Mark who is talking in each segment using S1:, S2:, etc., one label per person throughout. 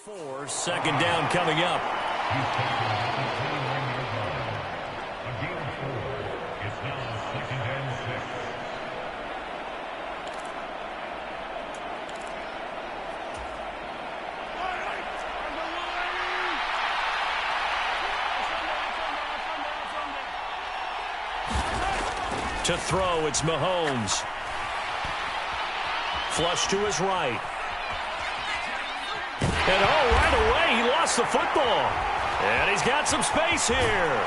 S1: 4, second down coming up. To throw, it's Mahomes. Flush to his right. And right away, he lost the football. And he's got some space here.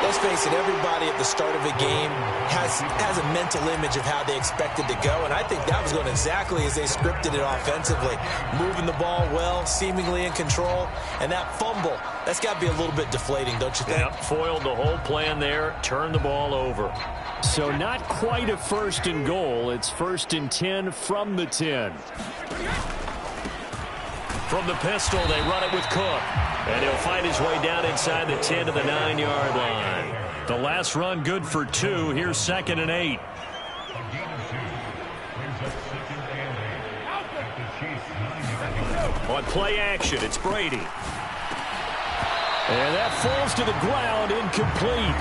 S2: Let's face it, everybody at the start of a game has a mental image of how they expected to go, and I think that was going exactly as they scripted it offensively. Moving the ball well, seemingly in control, and that fumble, that's got to be a little bit deflating, don't you think?
S1: Yep, foiled the whole plan there, turned the ball over.
S3: So not quite a 1st and goal. It's 1st and 10 from the 10.
S1: From the pistol, they run it with Cook. And he'll find his way down inside the 10 to the 9-yard line. The last run good for 2. Here's 2nd and 8. On play action, it's Brady. And that falls to the ground, incomplete.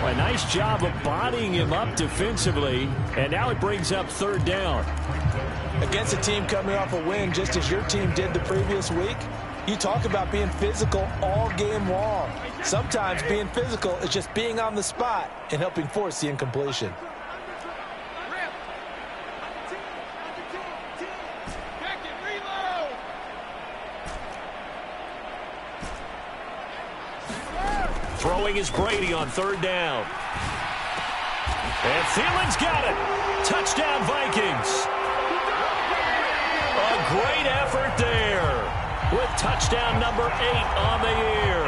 S1: A nice job of bodying him up defensively. And now it brings up 3rd down.
S2: Against a team coming off a win, just as your team did the previous week, you talk about being physical all game long. Sometimes being physical is just being on the spot and helping force the incompletion.
S1: Throwing is Brady on 3rd down. And Thielen's got it. Touchdown, Vikings. A great effort there with touchdown number 8 on the year.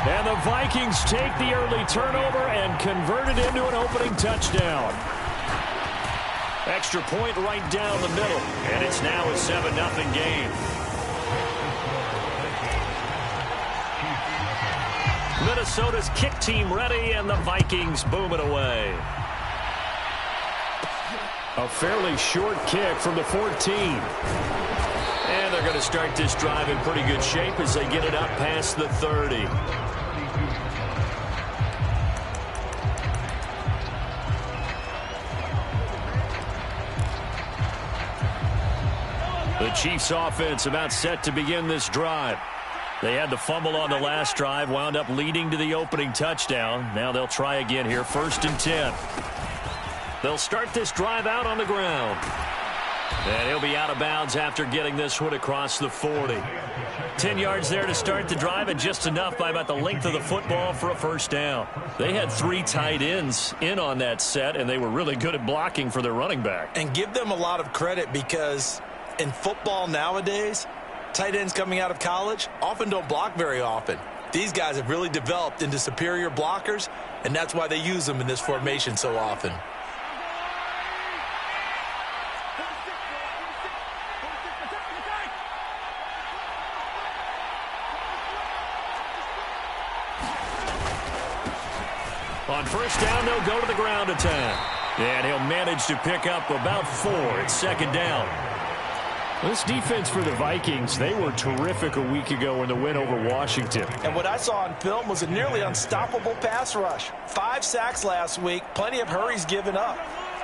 S1: And the Vikings take the early turnover and convert it into an opening touchdown. Extra point right down the middle. And it's now a 7-0 game. Minnesota's kick team ready, and the Vikings boom it away.
S3: A fairly short kick from the 14.
S1: And they're going to start this drive in pretty good shape as they get it up past the 30. The Chiefs offense about set to begin this drive. They had the fumble on the last drive, wound up leading to the opening touchdown. Now they'll try again here, 1st and 10. They'll start this drive out on the ground. And he'll be out of bounds after getting this one across the 40. 10 yards there to start the drive, and just enough by about the length of the football for a 1st down. They had 3 tight ends in on that set, and they were really good at blocking for their running back.
S2: And give them a lot of credit, because in football nowadays, tight ends coming out of college often don't block very often. These guys have really developed into superior blockers, and that's why they use them in this formation so often.
S1: On 1st down, they'll go to the ground attack. And he'll manage to pick up about 4. It's 2nd down.
S3: This defense for the Vikings, they were terrific a week ago in the win over Washington.
S2: And what I saw on film was a nearly unstoppable pass rush. 5 sacks last week, plenty of hurries given up.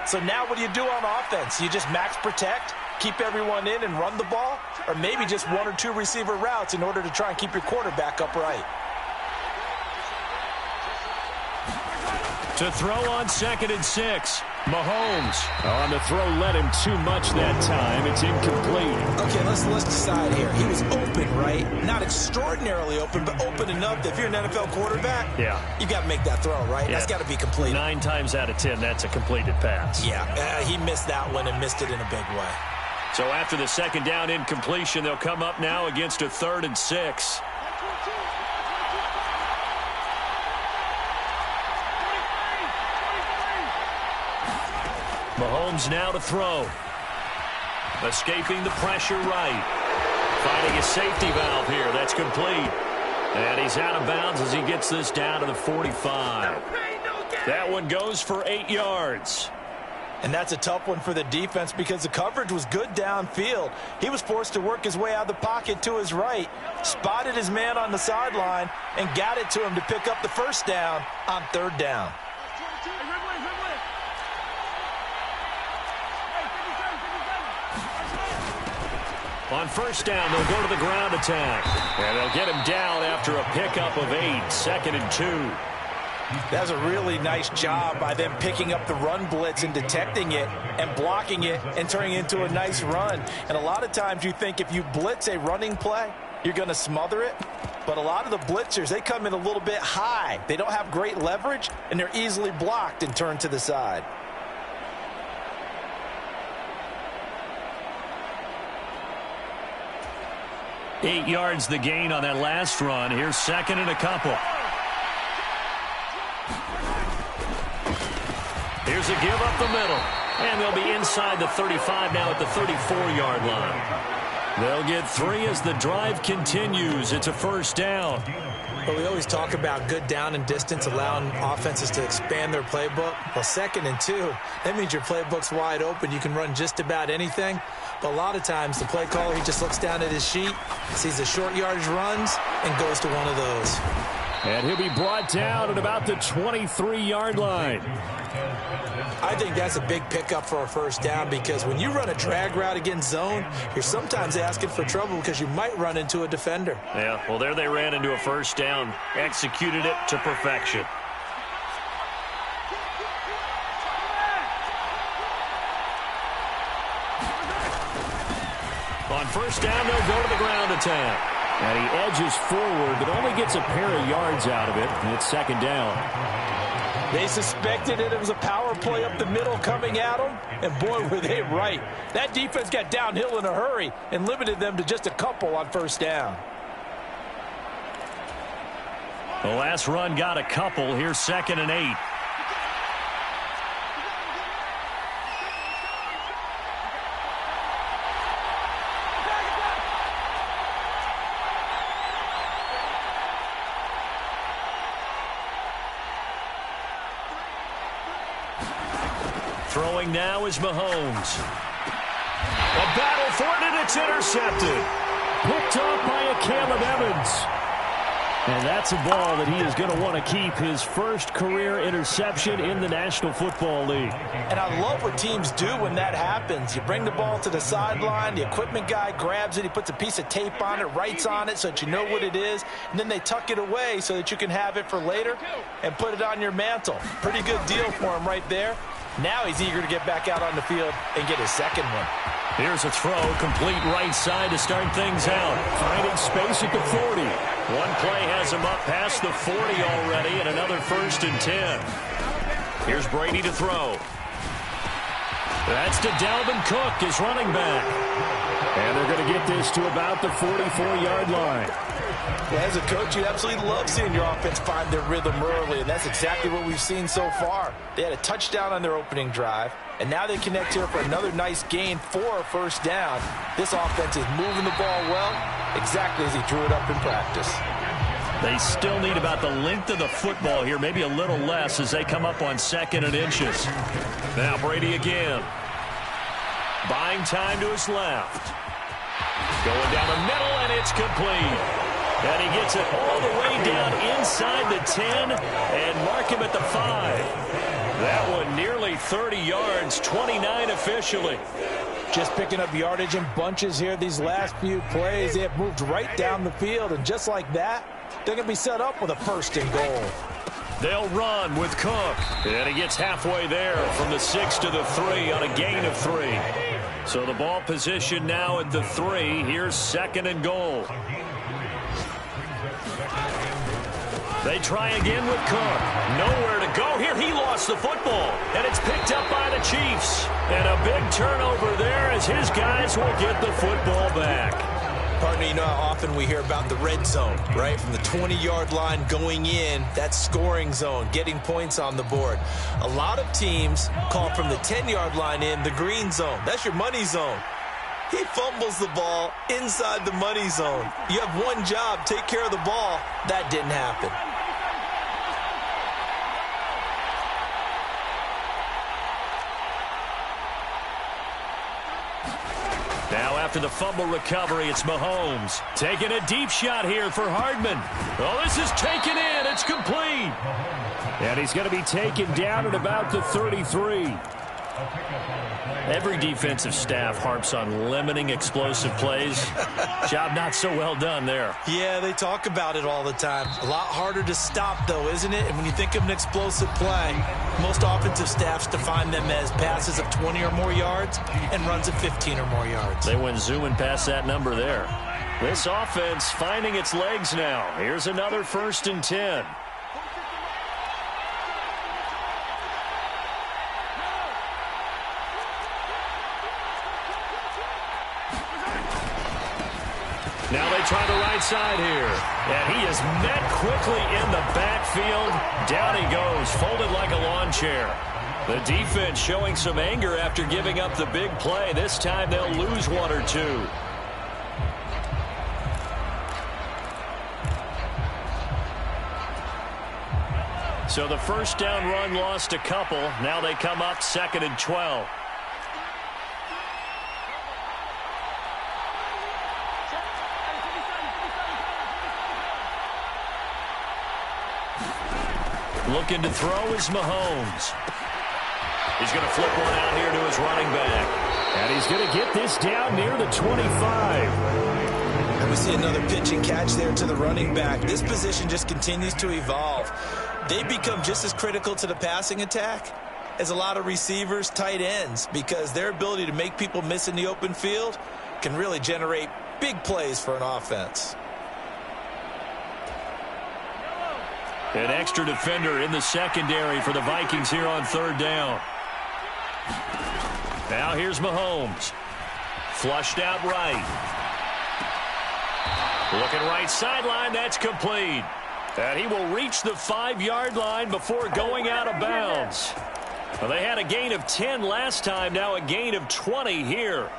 S2: So now what do you do on offense? You just max protect, keep everyone in and run the ball, or maybe just 1 or 2 receiver routes in order to try and keep your quarterback upright.
S1: To throw on 2nd and 6. Mahomes.
S3: On the throw, led him too much that time. It's incomplete.
S2: Okay, let's decide here. He was open, right? Not extraordinarily open, but open enough that if you're an NFL quarterback, you got to make that throw, right?
S1: Yeah.
S2: That's got to be completed.
S1: 9 times out of 10, that's a completed pass.
S2: Yeah, he missed that one and missed it in a big way.
S1: So after the 2nd down incompletion, they'll come up now against a 3rd and 6. Mahomes now to throw. Escaping the pressure right. Finding a safety valve here. That's complete. And he's out of bounds as he gets this down to the 45. That one goes for 8 yards.
S2: And that's a tough one for the defense because the coverage was good downfield. He was forced to work his way out of the pocket to his right, spotted his man on the sideline, and got it to him to pick up the first down on third down.
S1: On first down, they'll go to the ground attack. And they'll get him down after a pickup of 8, 2nd and 2.
S2: That's a really nice job by them picking up the run blitz and detecting it and blocking it and turning it into a nice run. And a lot of times you think if you blitz a running play, you're going to smother it. But a lot of the blitzers, they come in a little bit high. They don't have great leverage, and they're easily blocked and turned to the side.
S1: Eight yards the gain on that last run. Here's 2nd and a couple. Here's a give up the middle. And they'll be inside the 35 now at the 34-yard line. They'll get 3 as the drive continues. It's a first down.
S2: But we always talk about good down and distance, allowing offenses to expand their playbook. Well, 2nd and 2, that means your playbook's wide open. You can run just about anything. But a lot of times, the play caller, he just looks down at his sheet, sees the short yardage runs, and goes to one of those.
S3: And he'll be brought down at about the 23-yard line.
S2: I think that's a big pickup for a first down because when you run a drag route against zone, you're sometimes asking for trouble because you might run into a defender.
S1: Yeah, well, there they ran into a first down, executed it to perfection. On first down, they'll go to the ground attack.
S3: And he edges forward, but only gets a pair of yards out of it, and it's 2nd down.
S2: They suspected it was a power play up the middle coming at them, and boy, were they right. That defense got downhill in a hurry and limited them to just a couple on first down.
S1: The last run got a couple. Here's 2nd and 8. Throwing now is Mahomes. A battle for it, and it's intercepted.
S3: Picked off by a Caleb Evans. And that's a ball that he is going to want to keep, his first career interception in the National Football League.
S2: And I love what teams do when that happens. You bring the ball to the sideline, the equipment guy grabs it, he puts a piece of tape on it, writes on it so that you know what it is, and then they tuck it away so that you can have it for later and put it on your mantle. Pretty good deal for him right there. Now he's eager to get back out on the field and get his second one.
S1: Here's a throw, complete right side to start things out.
S3: Finding space at the 40.
S1: One play has him up past the 40 already, and another 1st and 10. Here's Brady to throw. That's to Dalvin Cook, his running back.
S3: And they're going to get this to about the 44-yard line.
S2: Well, as a coach, you absolutely love seeing your offense find their rhythm early, and that's exactly what we've seen so far. They had a touchdown on their opening drive, and now they connect here for another nice gain for a first down. This offense is moving the ball well, exactly as he drew it up in practice.
S1: They still need about the length of the football here, maybe a little less as they come up on 2nd and inches. Now Brady again. Buying time to his left. Going down the middle, and it's complete. And he gets it all the way down inside the 10 and mark him at the 5. That one nearly 30 yards, 29 officially.
S2: Just picking up yardage in bunches here these last few plays. They have moved right down the field, and just like that, they're going to be set up with a 1st and goal.
S1: They'll run with Cook. And he gets halfway there from the 6 to the 3 on a gain of 3. So the ball position now at the 3. Here's 2nd and goal. They try again with Cook. Nowhere to go here. He lost the football, and it's picked up by the Chiefs. And a big turnover there as his guys will get the football back.
S2: Partner, you know how often we hear about the red zone, right? From the 20-yard line going in, that scoring zone, getting points on the board. A lot of teams call from the 10-yard line in the green zone. That's your money zone. He fumbles the ball inside the money zone. You have one job, take care of the ball. That didn't happen.
S1: Now after the fumble recovery, it's Mahomes. Taking a deep shot here for Hardman. Oh, this is taken in. It's complete.
S3: And he's going to be taken down at about the 33.
S1: Every defensive staff harps on limiting explosive plays. Job not so well done there.
S2: Yeah, they talk about it all the time. A lot harder to stop, though, isn't it? And when you think of an explosive play, most offensive staffs define them as passes of 20 or more yards and runs of 15 or more yards.
S1: They went zooming past that number there. This offense finding its legs now. Here's another 1st and 10. Now they try the right side here. And he is met quickly in the backfield. Down he goes, folded like a lawn chair. The defense showing some anger after giving up the big play. This time they'll lose 1 or 2. So the first down run lost a couple. Now they come up 2nd and 12. Looking to throw is Mahomes. He's going to flip one out here to his running back.
S3: And he's going to get this down near the 25.
S2: And we see another pitch and catch there to the running back. This position just continues to evolve. They become just as critical to the passing attack as a lot of receivers, tight ends, because their ability to make people miss in the open field can really generate big plays for an offense.
S1: An extra defender in the secondary for the Vikings here on 3rd down. Now here's Mahomes. Flushed out right. Looking right sideline. That's complete. And he will reach the 5-yard line before going out of bounds. Well, they had a gain of 10 last time. Now a gain of 20 here.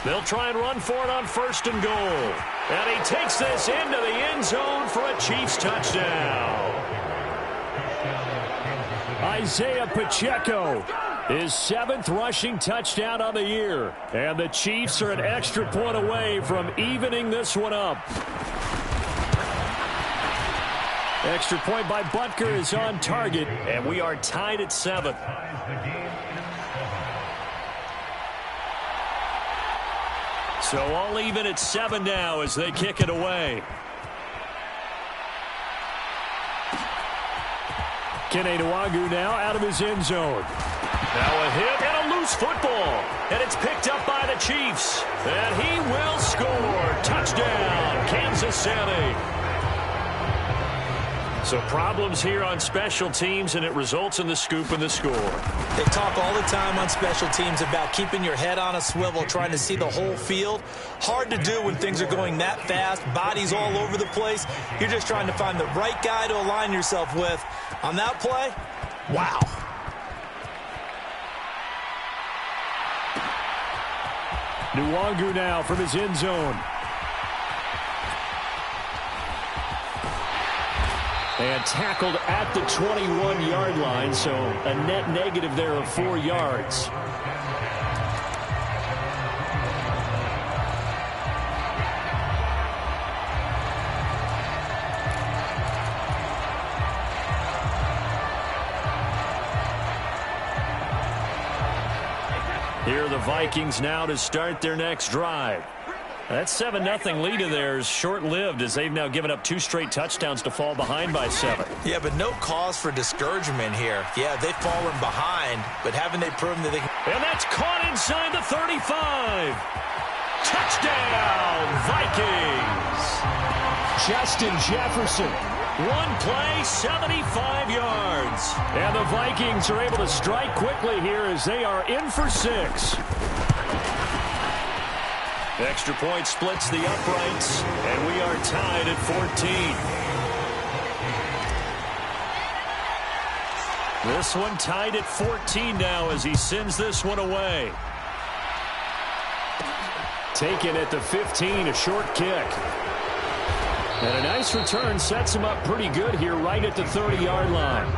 S1: They'll try and run for it on 1st and goal. And he takes this into the end zone for a Chiefs touchdown.
S3: Isaiah Pacheco, his 7th rushing touchdown on the year. And the Chiefs are an extra point away from evening this one up. Extra point by Butker is on target.
S1: And we are tied at 7. So all even at 7 now as they kick it away.
S3: Kene Nwangwu now out of his end zone.
S1: Now a hit and a loose football. And it's picked up by the Chiefs. And he will score. Touchdown, Kansas City. So problems here on special teams, and it results in the scoop and the score.
S2: They talk all the time on special teams about keeping your head on a swivel, trying to see the whole field. Hard to do when things are going that fast, bodies all over the place. You're just trying to find the right guy to align yourself with. On that play, wow.
S3: Nwangwu now from his end zone. And tackled at the 21-yard line, so a net negative there of 4 yards. Here are the Vikings now to start their next drive. That 7-0 lead of theirs short-lived as they've now given up 2 straight touchdowns to fall behind by 7.
S2: Yeah, but no cause for discouragement here. Yeah, they've fallen behind, but haven't they proven that they can...
S1: And that's caught inside the 35. Touchdown, Vikings.
S3: Justin Jefferson.
S1: One play, 75 yards.
S3: And the Vikings are able to strike quickly here as they are in for 6.
S1: Extra point splits the uprights, and we are tied at 14. This one tied at 14 now as he sends this one away.
S3: Taken at the 15, a short kick. And a nice return sets him up pretty good here right at the 30-yard line.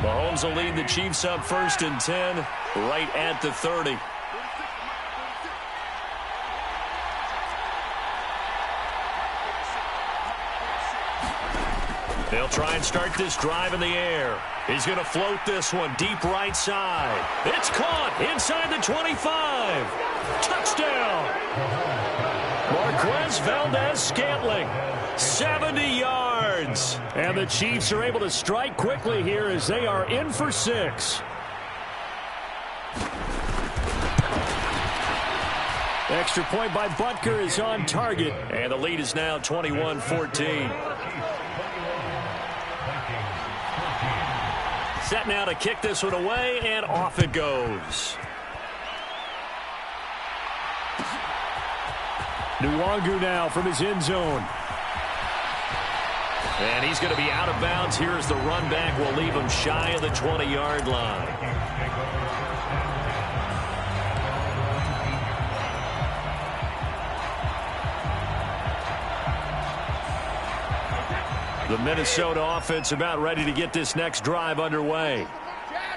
S1: Mahomes will lead the Chiefs up 1st and 10 right at the 30. They'll try and start this drive in the air. He's going to float this one deep right side. It's caught inside the 25. Touchdown. Marquez Valdez-Scantling, 70 yards.
S3: And the Chiefs are able to strike quickly here as they are in for 6. Extra point by Butker is on target.
S1: And the lead is now 21-14. Set now to kick this one away, and off it goes.
S3: Nwangu now from his end zone.
S1: And he's going to be out of bounds here as the run back will leave him shy of the 20-yard line. The Minnesota offense about ready to get this next drive underway.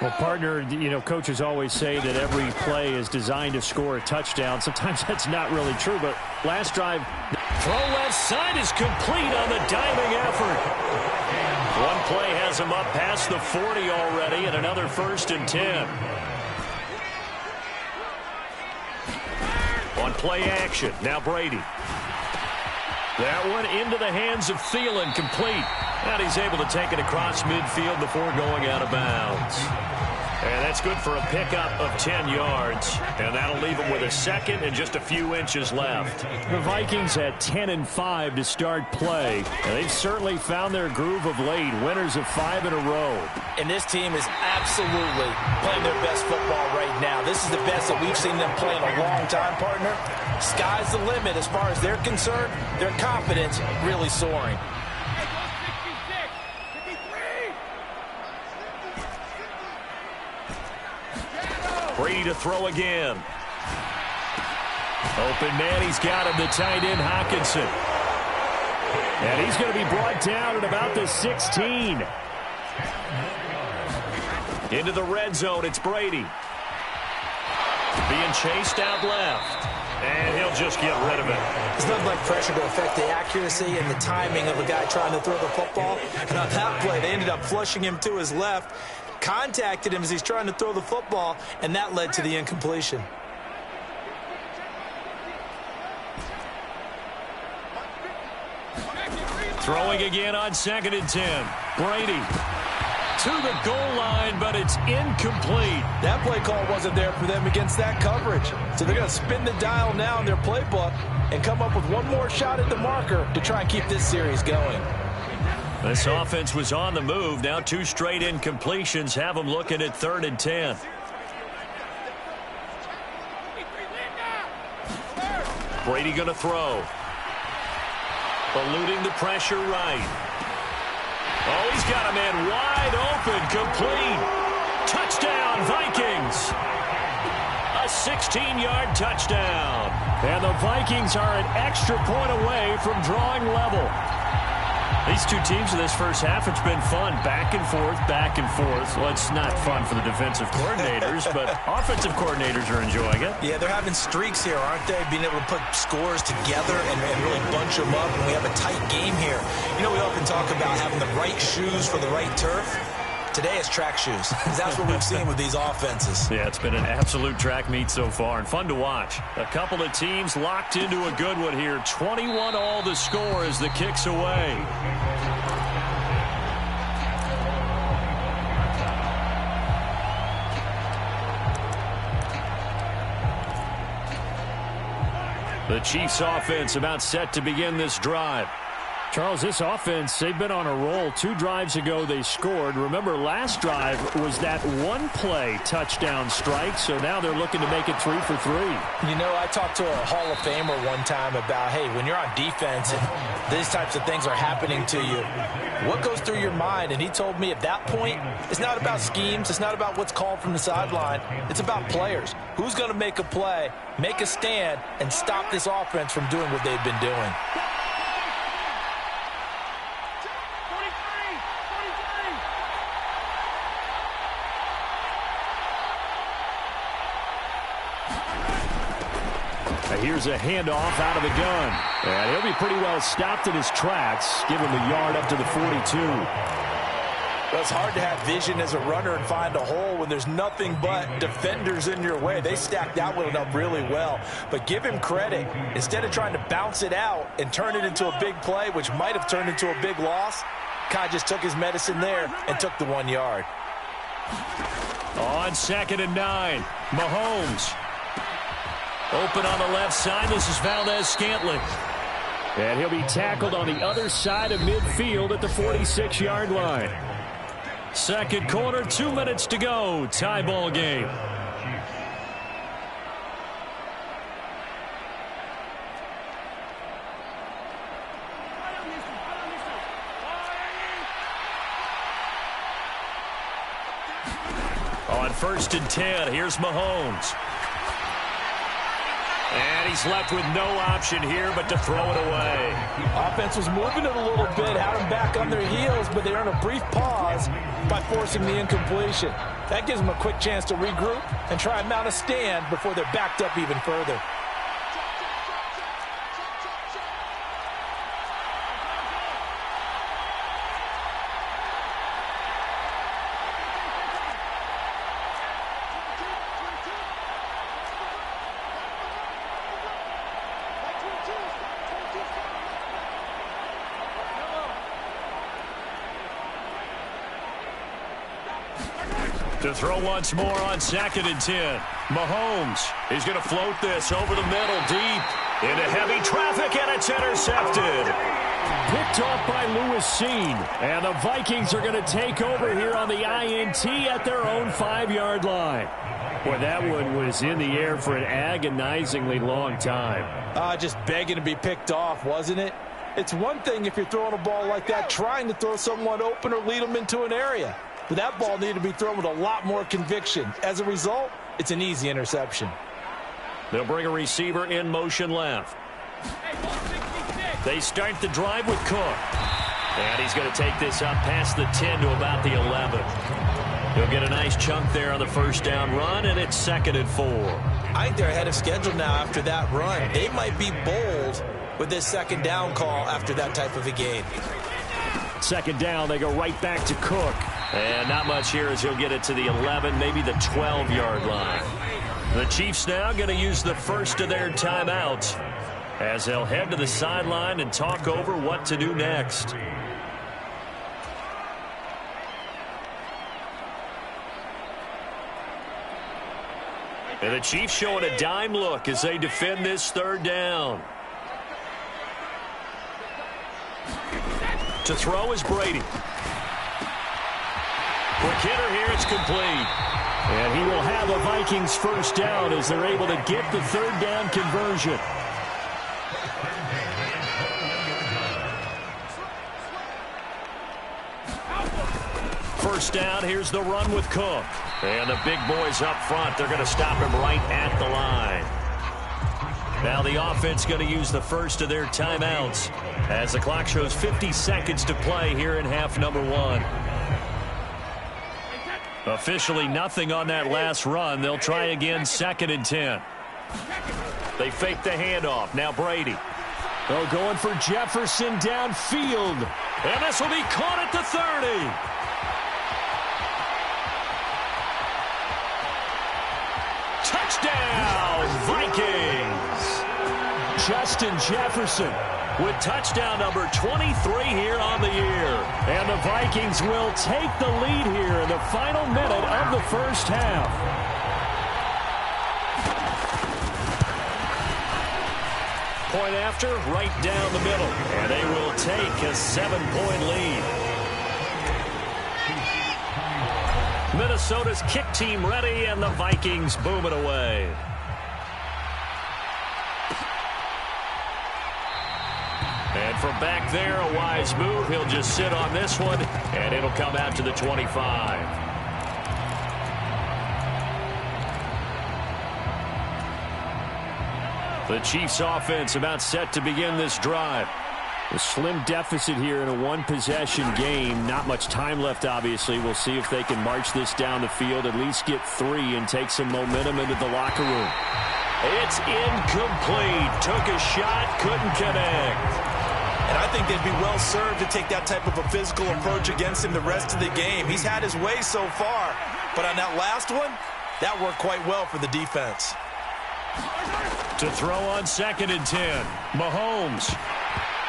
S3: Well, partner, you know, coaches always say that every play is designed to score a touchdown. Sometimes that's not really true, but last drive.
S1: Throw left side is complete on the diving effort. One play has him up past the 40 already, and another 1st and 10. On play action, now Brady. That one into the hands of Thielen, complete. And he's able to take it across midfield before going out of bounds. And that's good for a pickup of 10 yards. And that'll leave him with a second and just a few inches left.
S3: The Vikings at 10-5 to start play. And they've certainly found their groove of late. Winners of 5 in a row.
S2: And this team is absolutely playing their best football right now. This is the best that we've seen them play in a long time, partner. Sky's the limit as far as they're concerned. Their confidence really soaring.
S1: Brady to throw again. Open man, he's got him, the tight end Hockenson.
S3: And he's going to be brought down at about the 16.
S1: Into the red zone, it's Brady. Being chased out left. And he'll just get rid of it.
S2: There's nothing like pressure to affect the accuracy and the timing of a guy trying to throw the football. And on that play, they ended up flushing him to his left. Contacted him as he's trying to throw the football, and that led to the incompletion.
S1: Throwing again on 2nd and 10. Brady to the goal line, but it's incomplete.
S2: That play call wasn't there for them against that coverage. So they're going to spin the dial now in their playbook and come up with one more shot at the marker to try and keep this series going.
S1: This offense was on the move. Now 2 straight incompletions have them looking at 3rd and 10. Brady going to throw. Eluding the pressure right. Oh, he's got a man wide open, complete. Touchdown, Vikings. A 16-yard touchdown.
S3: And the Vikings are an extra point away from drawing level.
S1: These two teams in this first half, it's been fun. Back and forth, back and forth. Well, it's not fun for the defensive coordinators, but offensive coordinators are enjoying it.
S2: Yeah, they're having streaks here, aren't they? Being able to put scores together and really bunch them up. And we have a tight game here. You know, we often talk about having the right shoes for the right turf. Today it's track shoes. That's what we've seen with these offenses.
S1: Yeah, it's been an absolute track meet so far and fun to watch. A couple of teams locked into a good one here. 21-all the score as the kick's away. The Chiefs offense about set to begin this drive.
S3: Charles, this offense, they've been on a roll. 2 drives ago, they scored. Remember, last drive was that one-play touchdown strike, so now they're looking to make it 3 for 3.
S2: You know, I talked to a Hall of Famer one time about, hey, when you're on defense and these types of things are happening to you, what goes through your mind? And he told me at that point, it's not about schemes. It's not about what's called from the sideline. It's about players. Who's going to make a play, make a stand, and stop this offense from doing what they've been doing?
S3: Here's a handoff out of the gun. And he'll be pretty well stopped in his tracks. Give him a yard up to the 42.
S2: Well, it's hard to have vision as a runner and find a hole when there's nothing but defenders in your way. They stacked that one up really well. But give him credit. Instead of trying to bounce it out and turn it into a big play, which might have turned into a big loss, Kai just took his medicine there and took the 1 yard.
S1: On 2nd and 9, Mahomes. Open on the left side. This is Valdez-Scantling.
S3: And he'll be tackled on the other side of midfield at the 46-yard line.
S1: Second quarter, 2 minutes to go. Tie ball game. On 1st and 10, here's Mahomes. And he's left with no option here but to throw it away.
S2: Offense was moving it a little bit, had them back on their heels, but they earned a brief pause by forcing the incompletion. That gives them a quick chance to regroup and try and mount a stand before they're backed up even further.
S1: To throw once more on 2nd and 10. Mahomes is going to float this over the middle deep into heavy traffic, and it's intercepted.
S3: Picked off by Lewis Seen. And the Vikings are going to take over here on the INT at their own 5-yard line. Boy, that one was in the air for an agonizingly long time.
S2: Just begging to be picked off, wasn't it? It's one thing if you're throwing a ball like that, trying to throw someone open or lead them into an area. But that ball needed to be thrown with a lot more conviction. As a result, it's an easy interception.
S1: They'll bring a receiver in motion left. They start the drive with Cook. And he's going to take this up past the 10 to about the 11. He'll get a nice chunk there on the first down run, and it's 2nd and 4.
S2: I think they're ahead of schedule now after that run. They might be bold with this 2nd down call after that type of a game.
S3: 2nd down, they go right back to Cook.
S1: And not much here as he'll get it to the 11, maybe the 12-yard line. The Chiefs now going to use the first of their timeouts as they'll head to the sideline and talk over what to do next. And the Chiefs showing a dime look as they defend this 3rd down. To throw is Brady. Quick hitter here, it's complete.
S3: And he will have a Vikings first down as they're able to get the 3rd down conversion.
S1: First down, here's the run with Cook. And the big boys up front, they're going to stop him right at the line. Now the offense going to use the first of their timeouts as the clock shows 50 seconds to play here in half number 1. Officially nothing on that last run. They'll try again 2nd and 10. They fake the handoff. Now Brady.
S3: Oh, going for Jefferson downfield.
S1: And this will be caught at the 30. Touchdown, Vikings.
S3: Justin Jefferson
S1: with touchdown number 23 here on the year.
S3: And the Vikings will take the lead here in the final minute of the first half.
S1: Point after, right down the middle. And they will take a 7-point lead. Minnesota's kick team ready, and the Vikings boom it away. And from back there, a wise move. He'll just sit on this one, and it'll come out to the 25. The Chiefs offense about set to begin this drive.
S3: A slim deficit here in a one-possession game. Not much time left, obviously. We'll see if they can march this down the field, at least get 3 and take some momentum into the locker room.
S1: It's incomplete. Took a shot, couldn't connect.
S2: And I think they'd be well served to take that type of a physical approach against him the rest of the game. He's had his way so far, but on that last one, that worked quite well for the defense.
S1: To throw on 2nd and 10, Mahomes.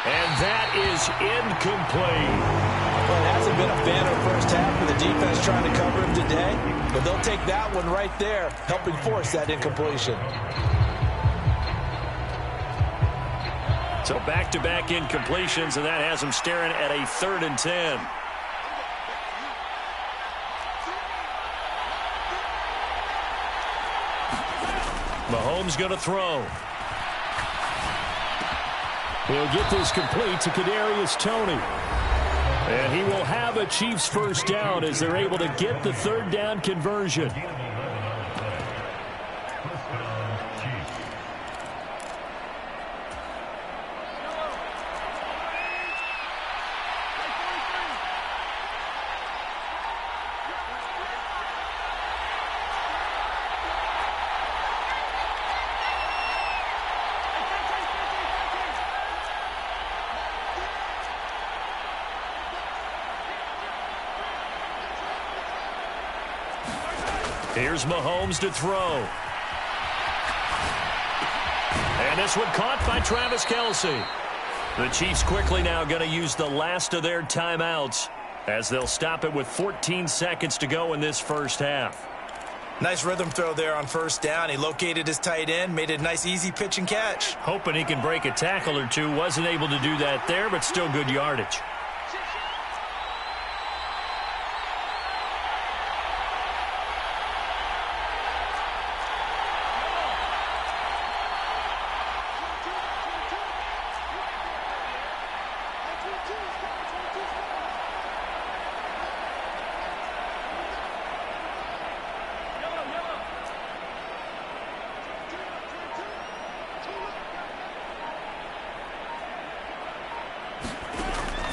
S1: And that is incomplete.
S2: Well, it hasn't been a banner first half for the defense trying to cover him today, but they'll take that one right there, helping force that incompletion.
S1: So back-to-back incompletions, and that has them staring at a 3rd and 10. Mahomes going to throw.
S3: He'll get this complete to Kadarius Toney. And he will have a Chiefs first down as they're able to get the 3rd down conversion.
S1: Here's Mahomes to throw. And this one caught by Travis Kelce. The Chiefs quickly now going to use the last of their timeouts as they'll stop it with 14 seconds to go in this first half.
S2: Nice rhythm throw there on first down. He located his tight end, made it a nice easy pitch and catch.
S1: Hoping he can break a tackle or two. Wasn't able to do that there, but still good yardage.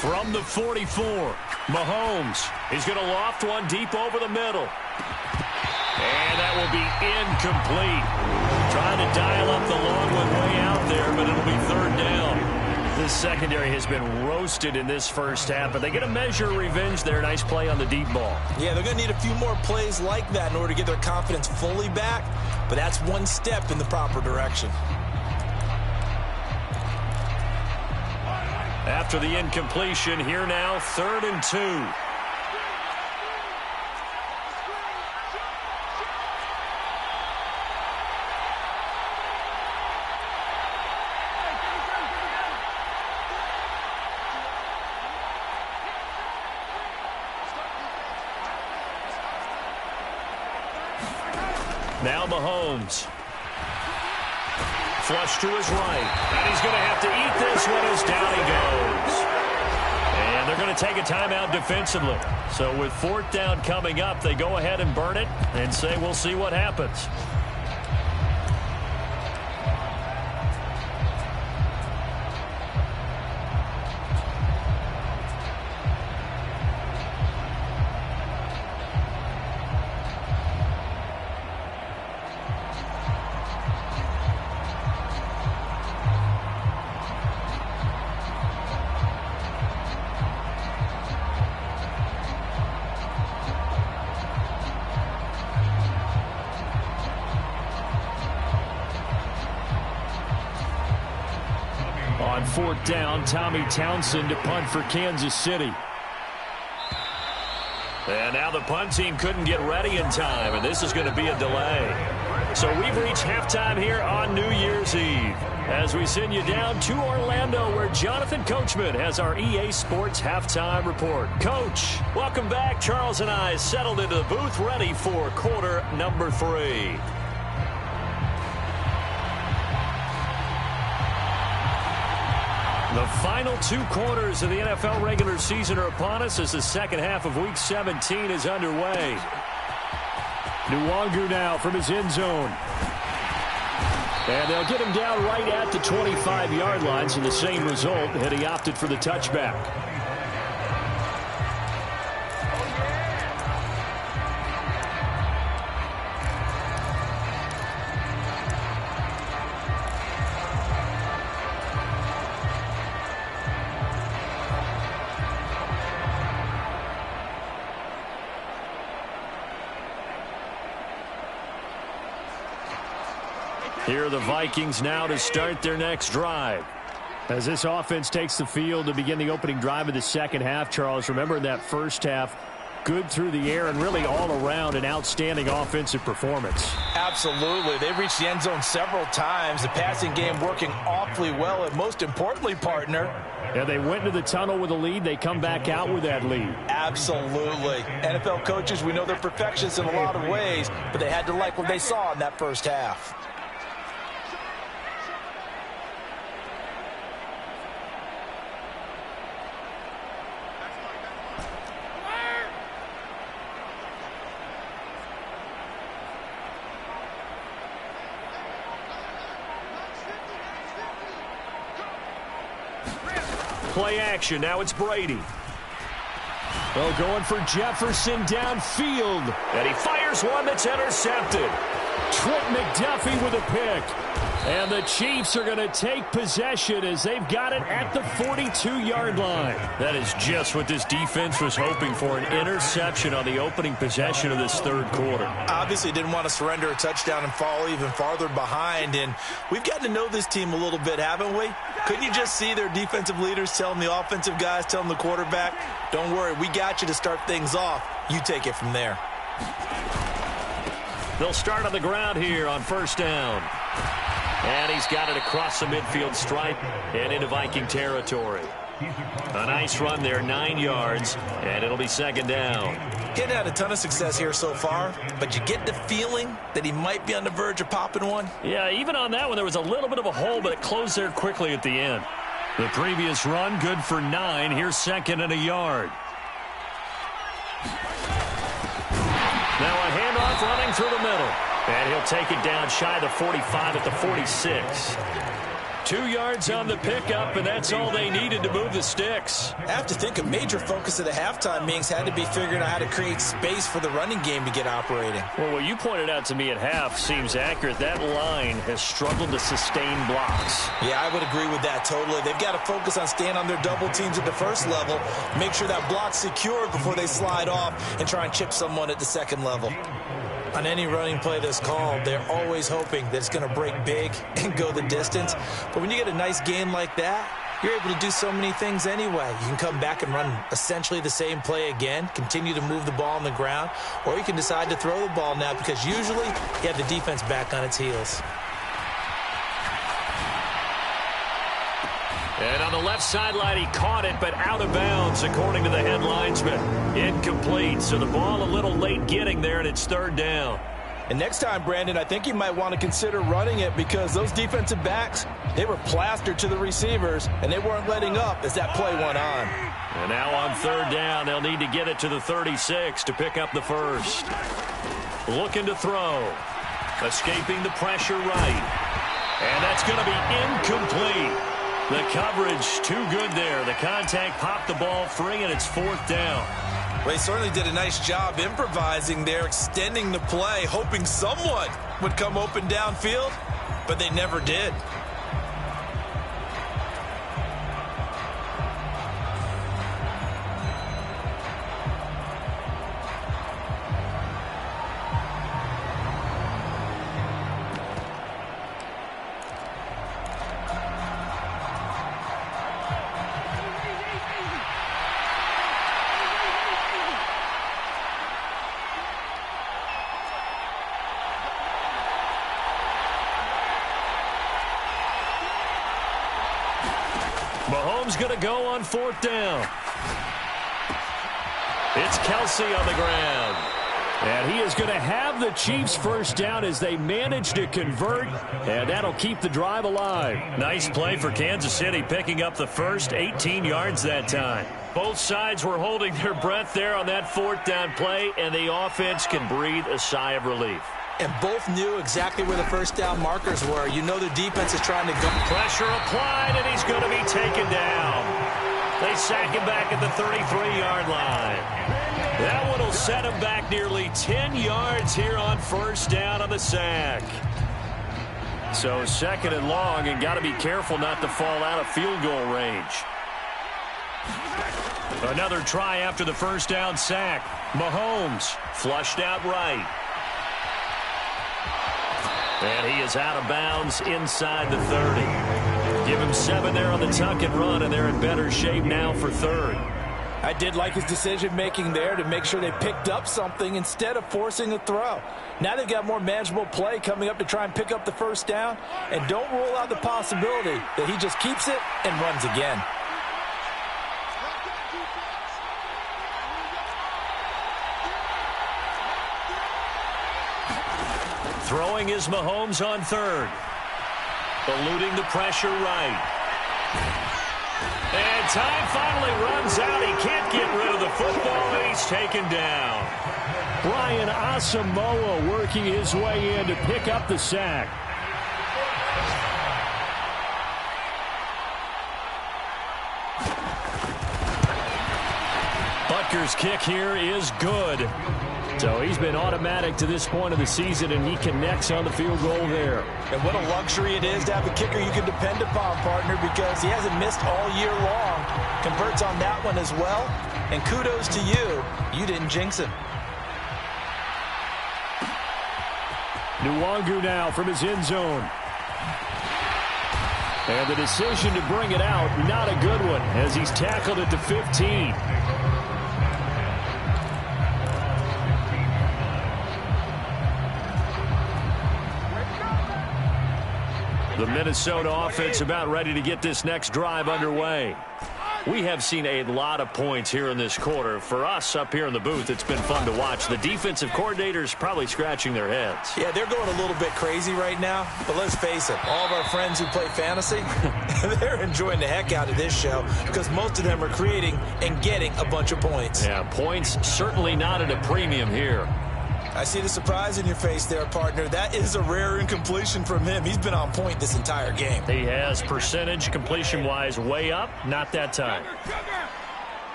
S1: From the 44, Mahomes. He's going to loft one deep over the middle. And that will be incomplete. Trying to dial up the long one way out there, but it'll be 3rd down. This secondary has been roasted in this first half, but they get a measure of revenge there. Nice play on the deep ball.
S2: Yeah, they're going to need a few more plays like that in order to get their confidence fully back, but that's one step in the proper direction.
S1: After the incompletion, here now, 3rd and 2. Now Mahomes. Flush to his right. And he's going to have to eat this one as down he goes. And they're going to take a timeout defensively. So with 4th down coming up, they go ahead and burn it and say we'll see what happens. On 4th down, Tommy Townsend to punt for Kansas City. And now the punt team couldn't get ready in time, and this is going to be a delay. So we've reached halftime here on New Year's Eve as we send you down to Orlando where Jonathan Coachman has our EA Sports Halftime Report. Coach, welcome back. Charles and I settled into the booth ready for quarter number 3.
S3: The final 2 quarters of the NFL regular season are upon us as the second half of Week 17 is underway. Nwangu now from his end zone. And they'll get him down right at the 25-yard line, so the same result, and he opted for the touchback. Here are the Vikings now to start their next drive. As this offense takes the field to begin the opening drive of the second half, Charles, remember in that first half, good through the air and really all around an outstanding offensive performance.
S2: Absolutely. They've reached the end zone several times. The passing game working awfully well, and most importantly, partner.
S3: Yeah, they went into the tunnel with a lead. They come back out with that lead.
S2: Absolutely. NFL coaches, we know they're perfectionists in a lot of ways, but they had to like what they saw in that first half.
S3: Play action. Now it's Brady. Oh, going for Jefferson downfield. And he fires one that's intercepted. Trent McDuffie with a pick. And the Chiefs are going to take possession as they've got it at the 42-yard line.
S1: That is just what this defense was hoping for, an interception on the opening possession of this third quarter.
S2: Obviously didn't want to surrender a touchdown and fall even farther behind, and we've gotten to know this team a little bit, haven't we? Couldn't you just see their defensive leaders telling the offensive guys, telling the quarterback, don't worry, we got you to start things off. You take it from there.
S1: They'll start on the ground here on first down. And he's got it across the midfield stripe and into Viking territory. A nice run there, 9 yards, and it'll be second down.
S2: Getting had a ton of success here so far, but you get the feeling that he might be on the verge of popping one.
S1: Yeah, even on that one, there was a little bit of a hole, but it closed there quickly at the end. The previous run, good for 9. Here's second and a yard. Now a handoff running through the middle. And he'll take it down shy of the 45 at the 46. 2 yards on the pickup, and that's all they needed to move the sticks.
S2: I have to think a major focus of the halftime meetings had to be figuring out how to create space for the running game to get operating.
S1: Well, what you pointed out to me at half seems accurate. That line has struggled to sustain blocks.
S2: Yeah, I would agree with that totally. They've got to focus on staying on their double teams at the first level, make sure that block's secured before they slide off and try and chip someone at the second level. On any running play that's called, they're always hoping that it's going to break big and go the distance. But when you get a nice gain like that, you're able to do so many things anyway. You can come back and run essentially the same play again, continue to move the ball on the ground, or you can decide to throw the ball now because usually you have the defense back on its heels.
S1: And on the left sideline, he caught it, but out of bounds, according to the head linesman. Incomplete, so the ball a little late getting there, and it's third down.
S2: And next time, Brandon, I think you might want to consider running it because those defensive backs, they were plastered to the receivers, and they weren't letting up as that play went on.
S1: And now on third down, they'll need to get it to the 36 to pick up the first. Looking to throw. Escaping the pressure right. And that's going to be incomplete. The coverage too good there. The contact popped the ball free, and it's fourth down.
S2: Well, he certainly did a nice job improvising there, extending the play, hoping someone would come open downfield, but they never did.
S1: Mahomes going to go on fourth down. It's Kelsey on the ground.
S3: And he is going to have the Chiefs first down as they manage to convert, and that'll keep the drive alive.
S1: Nice play for Kansas City, picking up the first 18 yards that time. Both sides were holding their breath there on that fourth down play, and the offense can breathe a sigh of relief.
S2: And both knew exactly where the first down markers were. You know the defense is trying to go.
S1: Pressure applied, and he's going to be taken down. They sack him back at the 33-yard line. That one will set him back nearly 10 yards here on first down on the sack. So second and long, and got to be careful not to fall out of field goal range. Another try after the first down sack. Mahomes flushed out right. And he is out of bounds inside the 30. Give him 7 there on the tuck and run, and they're in better shape now for third.
S2: I did like his decision-making there to make sure they picked up something instead of forcing a throw. Now they've got more manageable play coming up to try and pick up the first down, and don't rule out the possibility that he just keeps it and runs again.
S1: Throwing is Mahomes on third. Eluding the pressure right. And time finally runs out. He can't get rid of the football, and he's taken down.
S3: Brian Asamoah working his way in to pick up the sack. Butker's kick here is good. So he's been automatic to this point of the season, and he connects on the field goal there.
S2: And what a luxury it is to have a kicker you can depend upon, partner, because he hasn't missed all year long. Converts on that one as well. And kudos to you. You didn't jinx him.
S3: Nwangu now from his end zone. And the decision to bring it out, not a good one, as he's tackled at the 15. The Minnesota offense about ready to get this next drive underway. We have seen a lot of points here in this quarter. For us up here in the booth, it's been fun to watch. The defensive coordinators probably scratching their heads.
S2: Yeah, they're going a little bit crazy right now. But let's face it, all of our friends who play fantasy, they're enjoying the heck out of this show because most of them are creating and getting a bunch of points.
S1: Yeah, points certainly not at a premium here.
S2: I see the surprise in your face there, partner. That is a rare incompletion from him. He's been on point this entire game.
S1: He has percentage completion-wise way up. Not that time.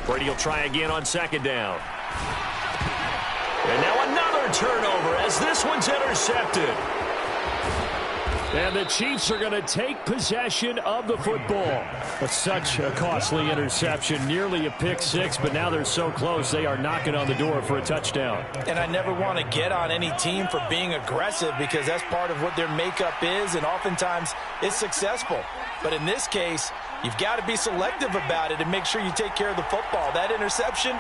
S1: Brady will try again on second down. And now another turnover as this one's intercepted.
S3: And the Chiefs are going to take possession of the football. But such a costly interception, nearly a pick six, but now they're so close they are knocking on the door for a touchdown.
S2: And I never want to get on any team for being aggressive because that's part of what their makeup is, and oftentimes it's successful. But in this case, you've got to be selective about it and make sure you take care of the football. That interception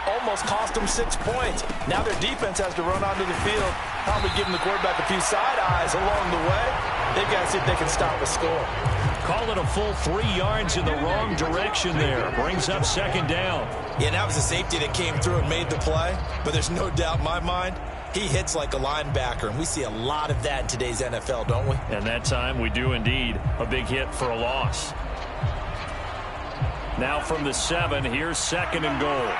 S2: almost cost them 6 points. Now their defense has to run onto the field, probably giving the quarterback a few side eyes along the way. They've got to see if they can stop a score.
S1: Call it a full 3 yards in the wrong direction there. Brings up second down.
S2: Yeah, and that was a safety that came through and made the play. But there's no doubt in my mind, he hits like a linebacker. And we see a lot of that in today's NFL, don't we?
S1: And that time we do indeed. A big hit for a loss. Now from the 7, here's second and goal.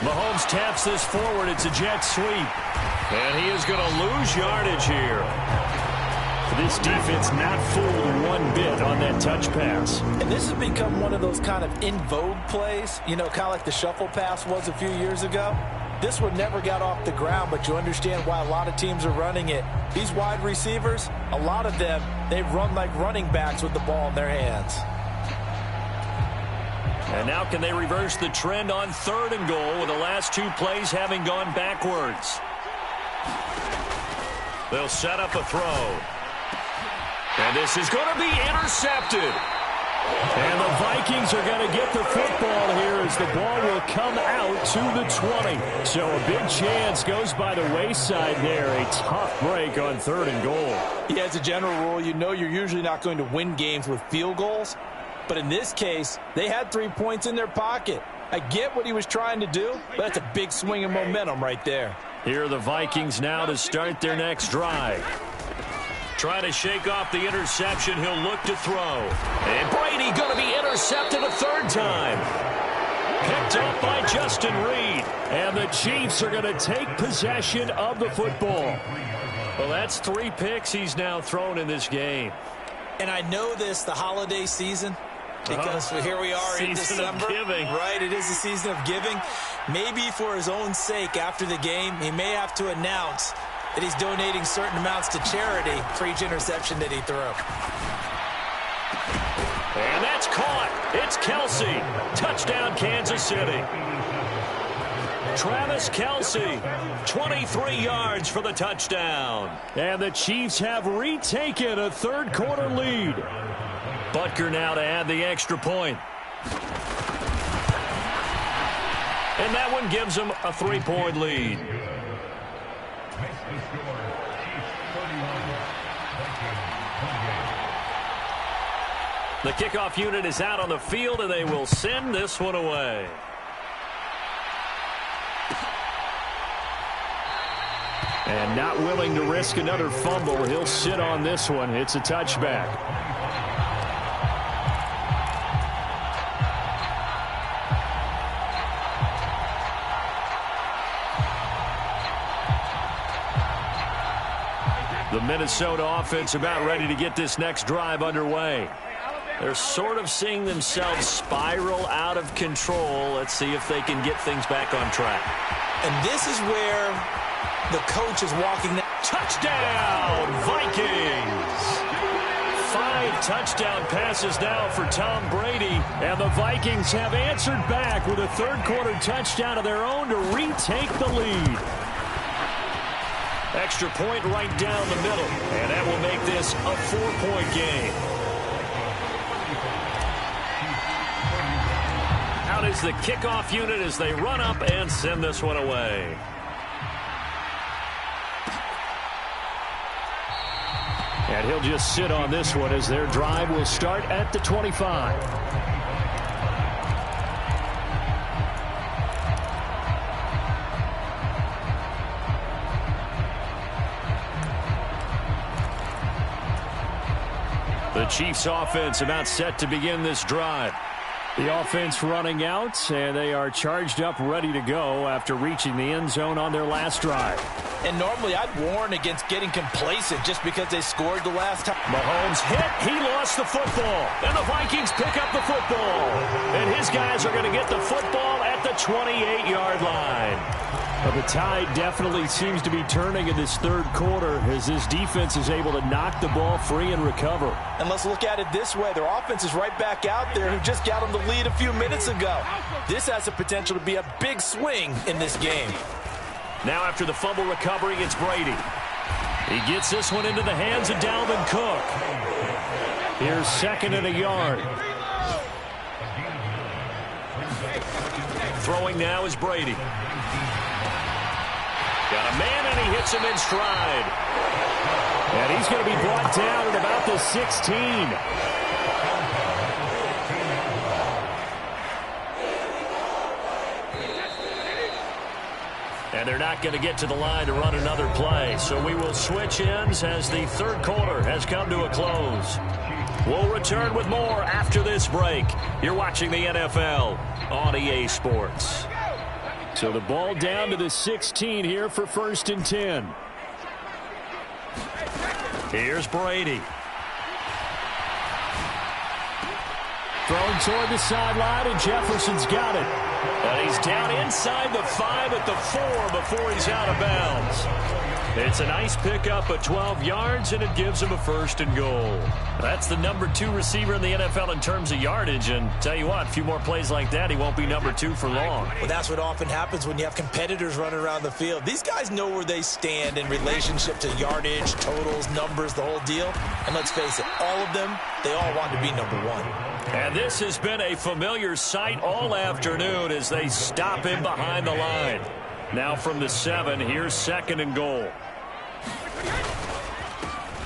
S1: Mahomes taps this forward. It's a jet sweep. And he is going to lose yardage here. This defense not fooled one bit on that touch pass.
S2: And this has become one of those kind of in vogue plays, you know, kind of like the shuffle pass was a few years ago. This one never got off the ground, but you understand why a lot of teams are running it. These wide receivers, a lot of them, they run like running backs with the ball in their hands.
S1: And now can they reverse the trend on third and goal with the last 2 plays having gone backwards? They'll set up a throw. And this is going to be intercepted.
S3: And the Vikings are going to get the football here as the ball will come out to the 20. So a big chance goes by the wayside there. A tough break on 3rd and goal.
S2: Yeah, as a general rule, you know you're usually not going to win games with field goals. But in this case, they had 3 points in their pocket. I get what he was trying to do, but that's a big swing of momentum right there.
S1: Here are the Vikings now to start their next drive. Trying to shake off the interception. He'll look to throw. And Brady going to be intercepted a 3rd time. Picked up by Justin Reed.
S3: And the Chiefs are going to take possession of the football.
S1: Well, that's 3 picks he's now thrown in this game.
S2: And I know this, the holiday season, because here we are in December.
S1: Season of giving.
S2: Right, it is the season of giving. Maybe for his own sake after the game, he may have to announce that he's donating certain amounts to charity for each interception that he threw.
S1: And that's caught. It's Kelsey. Touchdown, Kansas City. Travis Kelsey, 23 yards for the touchdown.
S3: And the Chiefs have retaken a 3rd quarter lead.
S1: Butker now to add the extra point. And that one gives them a 3-point lead. The kickoff unit is out on the field, and they will send this one away.
S3: And not willing to risk another fumble, he'll sit on this one. It's a touchback.
S1: The Minnesota offense about ready to get this next drive underway. They're sort of seeing themselves spiral out of control. Let's see if they can get things back on track.
S2: And this is where the coach is walking.
S1: Touchdown, Vikings! 5 touchdown passes now for Tom Brady.
S3: And the Vikings have answered back with a 3rd quarter touchdown of their own to retake the lead.
S1: Extra point right down the middle. And that will make this a 4-point game. Out is the kickoff unit as they run up and send this one away.
S3: And he'll just sit on this one as their drive will start at the 25.
S1: The Chiefs offense about set to begin this drive.
S3: The offense running out, and they are charged up, ready to go after reaching the end zone on their last drive.
S2: And normally I'd warn against getting complacent just because they scored the last time.
S1: Mahomes hit. He lost the football. And the Vikings pick up the football. And his guys are going to get the football at the 28-yard line.
S3: Well, the tide definitely seems to be turning in this 3rd quarter as this defense is able to knock the ball free and recover.
S2: And let's look at it this way. Their offense is right back out there who just got them the lead a few minutes ago. This has the potential to be a big swing in this game.
S1: Now after the fumble recovery, it's Brady. He gets this one into the hands of Dalvin Cook.
S3: Here's 2nd and a yard.
S1: Throwing now is Brady. Got a man, and he hits him in stride.
S3: And he's going to be brought down at about the 16.
S1: And they're not going to get to the line to run another play. So we will switch ends as the 3rd quarter has come to a close. We'll return with more after this break. You're watching the NFL on EA Sports.
S3: So the ball down to the 16 here for 1st and 10.
S1: Here's Brady.
S3: Thrown toward the sideline, and Jefferson's got it.
S1: And he's down inside the 5 at the 4 before he's out of bounds. It's a nice pickup of 12 yards, and it gives him a 1st and goal. That's the number 2 receiver in the NFL in terms of yardage, and tell you what, a few more plays like that, he won't be number 2 for long.
S2: Well, that's what often happens when you have competitors running around the field. These guys know where they stand in relationship to yardage, totals, numbers, the whole deal. And let's face it, all of them, they all want to be number 1.
S1: And this has been a familiar sight all afternoon as they stop him behind the line. Now from the 7, here's 2nd and goal.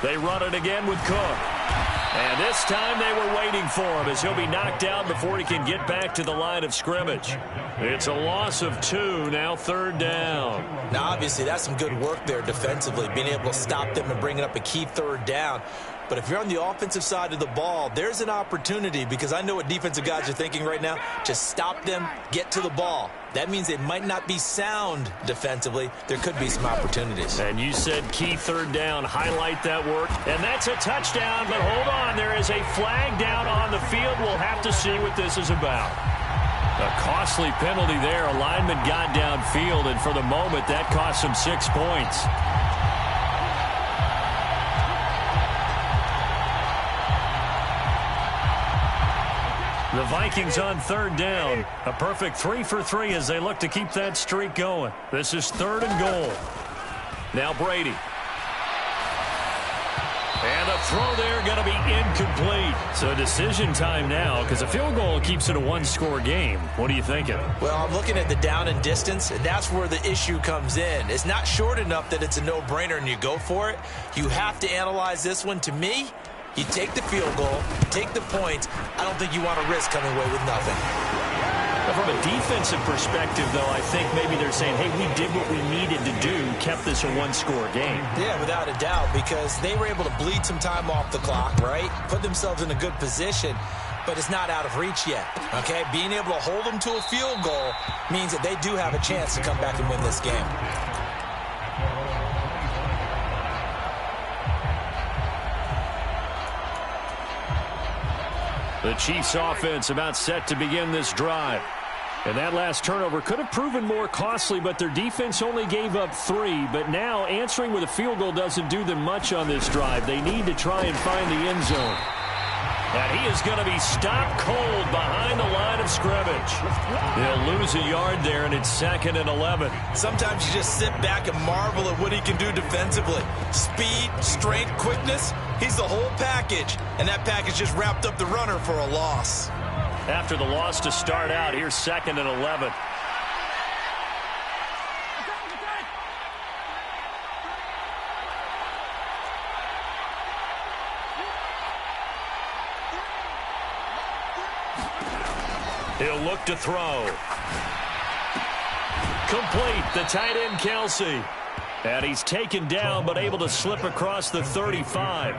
S1: They run it again with Cook. And this time they were waiting for him as he'll be knocked out before he can get back to the line of scrimmage. It's a loss of 2, now 3rd down.
S2: Now, obviously, that's some good work there defensively, being able to stop them and bringing up a key 3rd down. But if you're on the offensive side of the ball, there's an opportunity, because I know what defensive guys are thinking right now. Just stop them, get to the ball. That means they might not be sound defensively. There could be some opportunities.
S1: And you said key 3rd down. Highlight that work. And that's a touchdown. But hold on, there is a flag down on the field. We'll have to see what this is about. A costly penalty there. A lineman got downfield, and for the moment, that cost him 6 points. The Vikings on 3rd down. A perfect 3 for 3 as they look to keep that streak going. This is 3rd and goal. Now Brady. And a throw there going to be incomplete. So decision time now, because a field goal keeps it a 1-score game. What are you thinking?
S2: Well, I'm looking at the down and distance, and that's where the issue comes in. It's not short enough that it's a no-brainer and you go for it. You have to analyze this one. To me, you take the field goal, take the points. I don't think you want to risk coming away with nothing.
S1: From a defensive perspective, though, I think maybe they're saying, hey, we did what we needed to do, kept this a 1-score game.
S2: Yeah, without a doubt, because they were able to bleed some time off the clock, right? Put themselves in a good position, but it's not out of reach yet, okay? Being able to hold them to a field goal means that they do have a chance to come back and win this game.
S3: The Chiefs offense about set to begin this drive. And that last turnover could have proven more costly, but their defense only gave up 3. But now answering with a field goal doesn't do them much on this drive. They need to try and find the end zone. And he is going to be stopped cold behind the line of scrimmage. He'll lose a yard there, and it's 2nd and 11.
S2: Sometimes you just sit back and marvel at what he can do defensively. Speed, strength, quickness, he's the whole package. And that package just wrapped up the runner for a loss.
S1: After the loss to start out, here's 2nd and 11. He'll look to throw. Complete. The tight end, Kelsey. And he's taken down, but able to slip across the 35.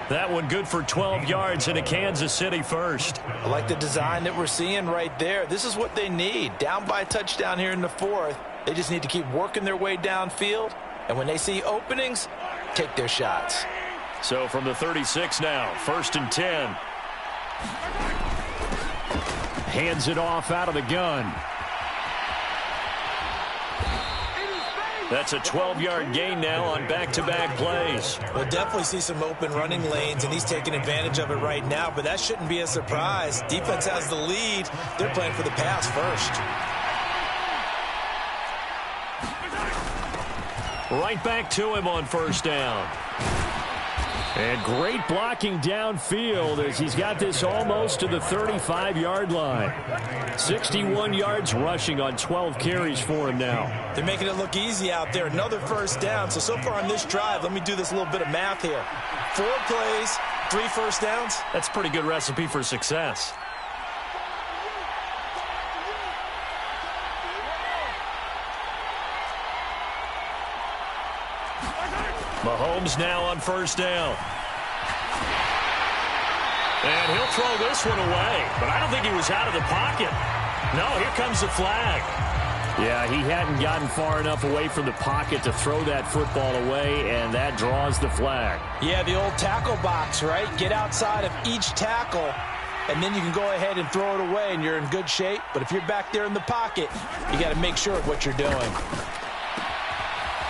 S1: That one good for 12 yards and a Kansas City 1st.
S2: I like the design that we're seeing right there. This is what they need. Down by a touchdown here in the 4th. They just need to keep working their way downfield. And when they see openings, take their shots.
S1: So from the 36 now, 1st and 10.
S3: Hands it off out of the gun.
S1: That's a 12-yard gain now on back-to-back plays.
S2: We'll definitely see some open running lanes, and he's taking advantage of it right now, but that shouldn't be a surprise. Defense has the lead. They're playing for the pass first.
S1: Right back to him on 1st down.
S3: And great blocking downfield as he's got this almost to the 35-yard line. 61 yards rushing on 12 carries for him now.
S2: They're making it look easy out there. Another 1st down. So far on this drive, let me do this little bit of math here. 4 plays, 3 1st downs.
S1: That's a pretty good recipe for success. Mahomes now on 1st down. And he'll throw this one away. But I don't think he was out of the pocket. No, here comes the flag.
S3: Yeah, he hadn't gotten far enough away from the pocket to throw that football away, and that draws the flag.
S2: Yeah, the old tackle box, right? Get outside of each tackle, and then you can go ahead and throw it away, and you're in good shape. But if you're back there in the pocket, you got to make sure of what you're doing.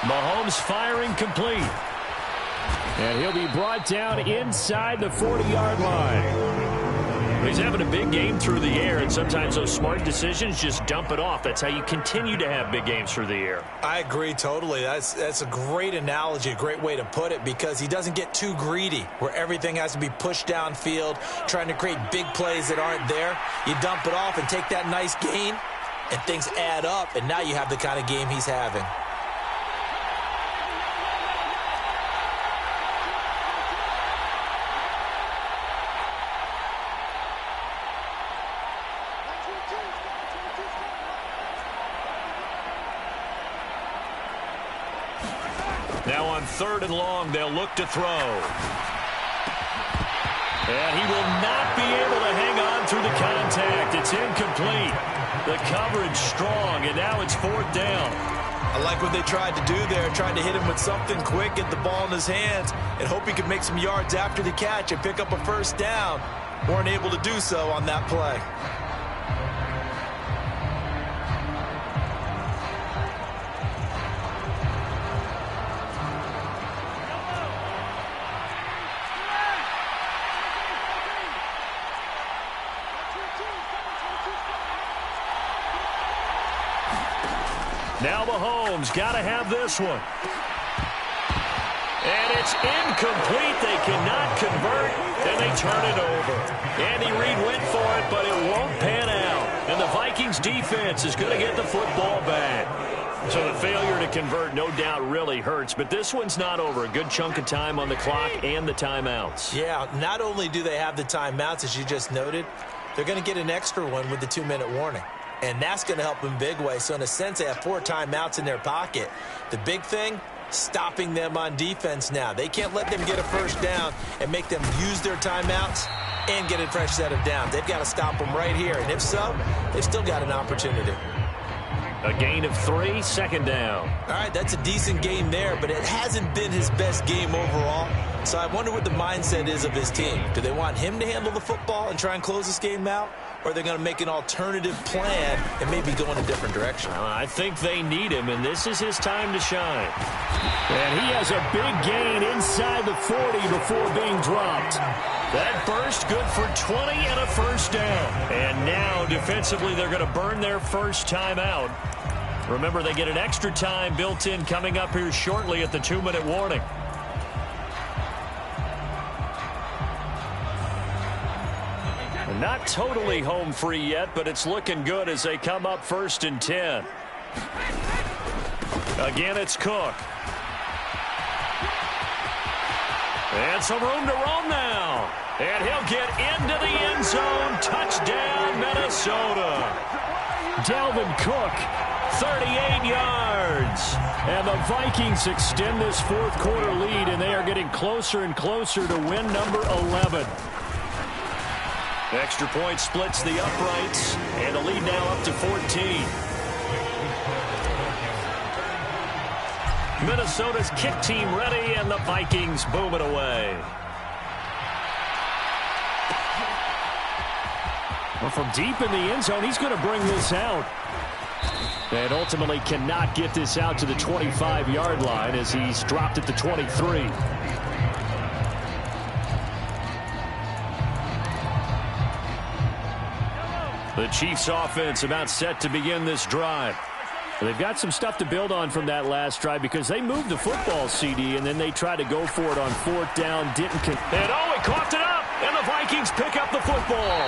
S3: Mahomes firing complete. And he'll be brought down inside the 40-yard line.
S1: He's having a big game through the air, and sometimes those smart decisions just dump it off. That's how you continue to have big games through the air.
S2: I agree totally. That's a great analogy, a great way to put it, because he doesn't get too greedy where everything has to be pushed downfield, trying to create big plays that aren't there. You dump it off and take that nice gain, and things add up, and now you have the kind of game he's having.
S1: Now on 3rd and long, they'll look to throw. And he will not be able to hang on through the contact. It's incomplete. The coverage strong, and now it's 4th down.
S2: I like what they tried to do there, tried to hit him with something quick, get the ball in his hands, and hope he could make some yards after the catch and pick up a 1st down. Weren't able to do so on that play.
S1: Now Mahomes got to have this one. And it's incomplete. They cannot convert, and they turn it over. Andy Reid went for it, but it won't pan out. And the Vikings defense is going to get the football back. So the failure to convert, no doubt, really hurts. But this one's not over. A good chunk of time on the clock and the timeouts.
S2: Yeah, not only do they have the timeouts, as you just noted, they're going to get an extra one with the 2-minute warning. And that's going to help them big way. So in a sense, they have 4 timeouts in their pocket. The big thing, stopping them on defense now. They can't let them get a 1st down and make them use their timeouts and get a fresh set of downs. They've got to stop them right here. And if so, they've still got an opportunity.
S1: A gain of 3, 2nd down.
S2: All right, that's a decent game there, but it hasn't been his best game overall. So I wonder what the mindset is of his team. Do they want him to handle the football and try and close this game out? Or are they going to make an alternative plan and maybe go in a different direction?
S1: I think they need him, and this is his time to shine.
S3: And he has a big gain inside the 40 before being dropped.
S1: That burst good for 20 and a 1st down. And now, defensively, they're going to burn their 1st time out. Remember, they get an extra time built in coming up here shortly at the 2-minute warning. Not totally home free yet, but it's looking good as they come up 1st and 10. Again, it's Cook. And some room to roam now. And he'll get into the end zone. Touchdown, Minnesota.
S3: Dalvin Cook,
S1: 38 yards.
S3: And the Vikings extend this 4th quarter lead, and they are getting closer and closer to win number 11.
S1: Extra point splits the uprights, and the lead now up to 14. Minnesota's kick team ready, and the Vikings boom it away.
S3: Well, from deep in the end zone, he's going to bring this out. And ultimately cannot get this out to the 25-yard line as he's dropped at the 23.
S1: The Chiefs offense about set to begin this drive.
S3: They've got some stuff to build on from that last drive because they moved the football, CD, and then they tried to go for it on 4th down.
S1: And he coughed it up, and the Vikings pick up the football.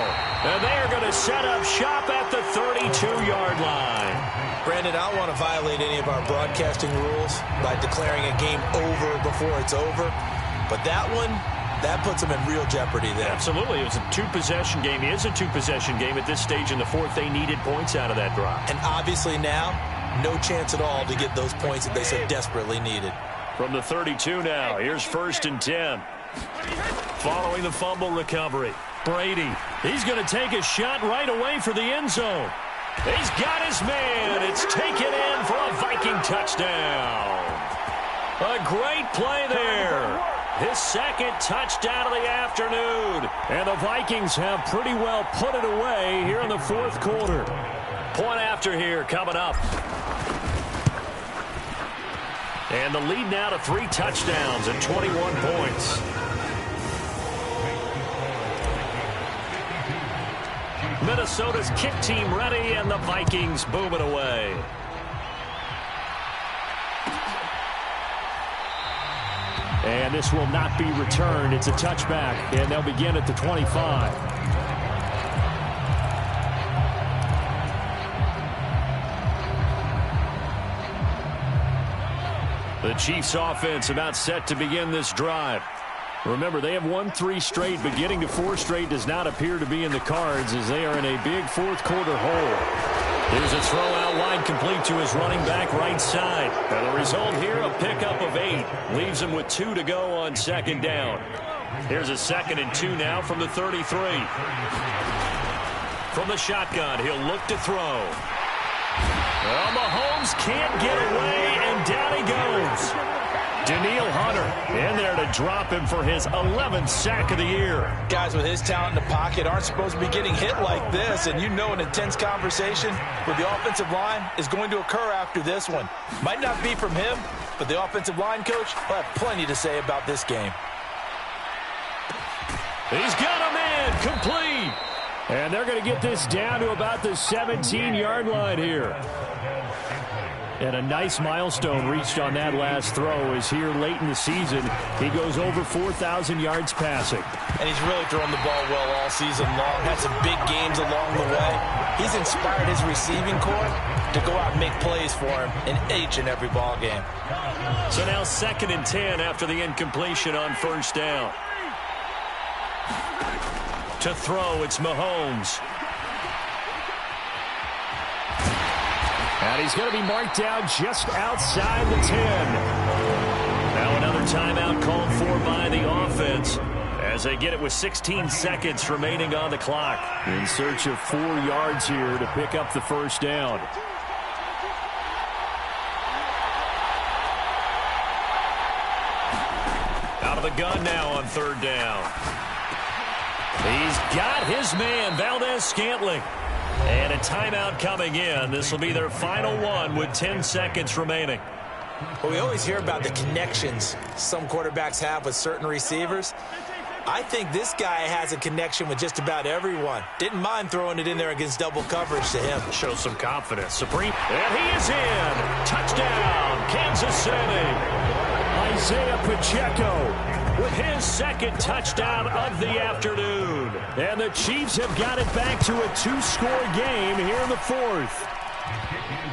S1: And they are going to set up shop at the 32-yard line.
S2: Brandon, I don't want to violate any of our broadcasting rules by declaring a game over before it's over. But that one, that puts them in real jeopardy there.
S1: Absolutely. It was a 2-possession game. It is a 2-possession game at this stage in the 4th. They needed points out of that drive.
S2: And obviously now, no chance at all to get those points that they so desperately needed.
S1: From the 32 now, here's 1st and 10. Following the fumble recovery, Brady. He's going to take a shot right away for the end zone. He's got his man. It's taken in for a Viking touchdown. A great play there. His 2nd touchdown of the afternoon.
S3: And the Vikings have pretty well put it away here in the 4th quarter.
S1: Point after here coming up. And the lead now to 3 touchdowns and 21 points. Minnesota's kick team ready, and the Vikings boom it away.
S3: And this will not be returned. It's a touchback, and they'll begin at the 25.
S1: The Chiefs offense about set to begin this drive. Remember, they have won 3 straight, but getting to 4 straight does not appear to be in the cards as they are in a big fourth-quarter hole. Here's a throw out wide complete to his running back right side. And the result here, a pickup of 8. Leaves him with 2 to go on second down. Here's a 2nd and 2 now from the 33. From the shotgun, he'll look to throw. Well, Mahomes can't get away, and down he goes. Danielle Hunter in there to drop him for his 11th sack of the year.
S2: Guys with his talent in the pocket aren't supposed to be getting hit like this, and you know an intense conversation with the offensive line is going to occur after this one. Might not be from him, but the offensive line coach will have plenty to say about this game.
S1: He's got a man complete.
S3: And they're going to get this down to about the 17-yard line here. And a nice milestone reached on that last throw as here late in the season, he goes over 4,000 yards passing.
S2: And he's really thrown the ball well all season long. Had some big games along the way. He's inspired his receiving corps to go out and make plays for him in each and every ball game.
S1: So now 2nd and 10 after the incompletion on first down. To throw, it's Mahomes. And he's going to be marked down just outside the 10. Now another timeout called for by the offense as they get it with 16 seconds remaining on the clock.
S3: In search of 4 yards here to pick up the first down.
S1: Out of the gun now on 3rd down. He's got his man, Valdez-Scantling. And a timeout coming in. This will be their final one with 10 seconds remaining.
S2: Well, we always hear about the connections some quarterbacks have with certain receivers. I think this guy has a connection with just about everyone. Didn't mind throwing it in there against double coverage to him.
S1: Shows some confidence. Supreme. And he is in. Touchdown, Kansas City.
S3: Isaiah Pacheco
S1: with his 2nd touchdown of the afternoon.
S3: And the Chiefs have got it back to a 2-score game here in the 4th.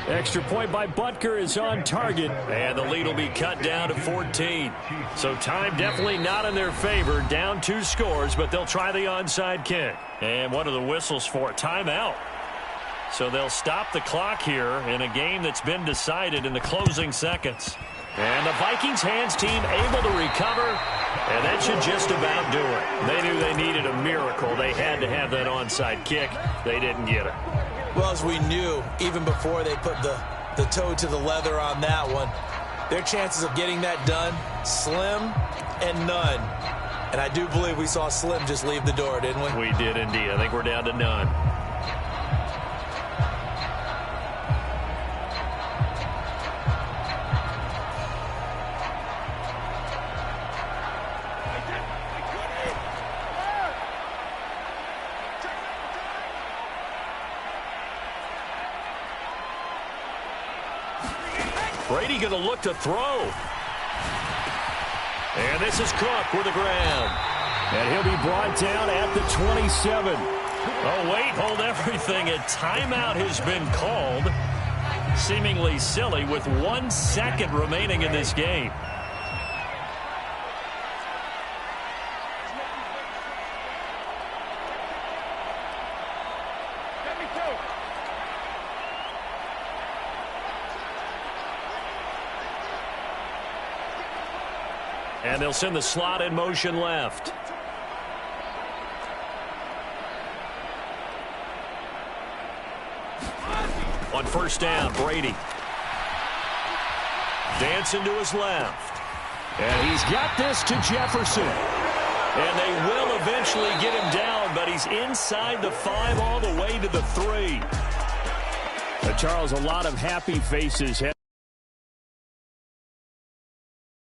S3: Extra point by Butker is on target.
S1: And the lead will be cut down to 14. So time definitely not in their favor. Down 2 scores, but they'll try the onside kick. And what are the whistles for? Timeout. So they'll stop the clock here in a game that's been decided in the closing seconds. And the Vikings hands team able to recover, and that should just about do it. They knew they needed a miracle. They had to have that onside kick. They didn't get it.
S2: Well, as we knew, even before they put the toe to the leather on that one, their chances of getting that done, slim and none. And I do believe we saw Slim just leave the door, didn't we?
S1: We did indeed. I think we're down to none. Brady going to look to throw. And this is Cook with the ground.
S3: And he'll be brought down at the 27.
S1: Oh, wait, hold everything. A timeout has been called. Seemingly silly with 1 second remaining in this game. And they'll send the slot in motion left. On first down, Brady. Dancing to his left.
S3: And he's got this to Jefferson.
S1: And they will eventually get him down, but he's inside the 5 all the way to the 3.
S3: Charles, a lot of happy faces.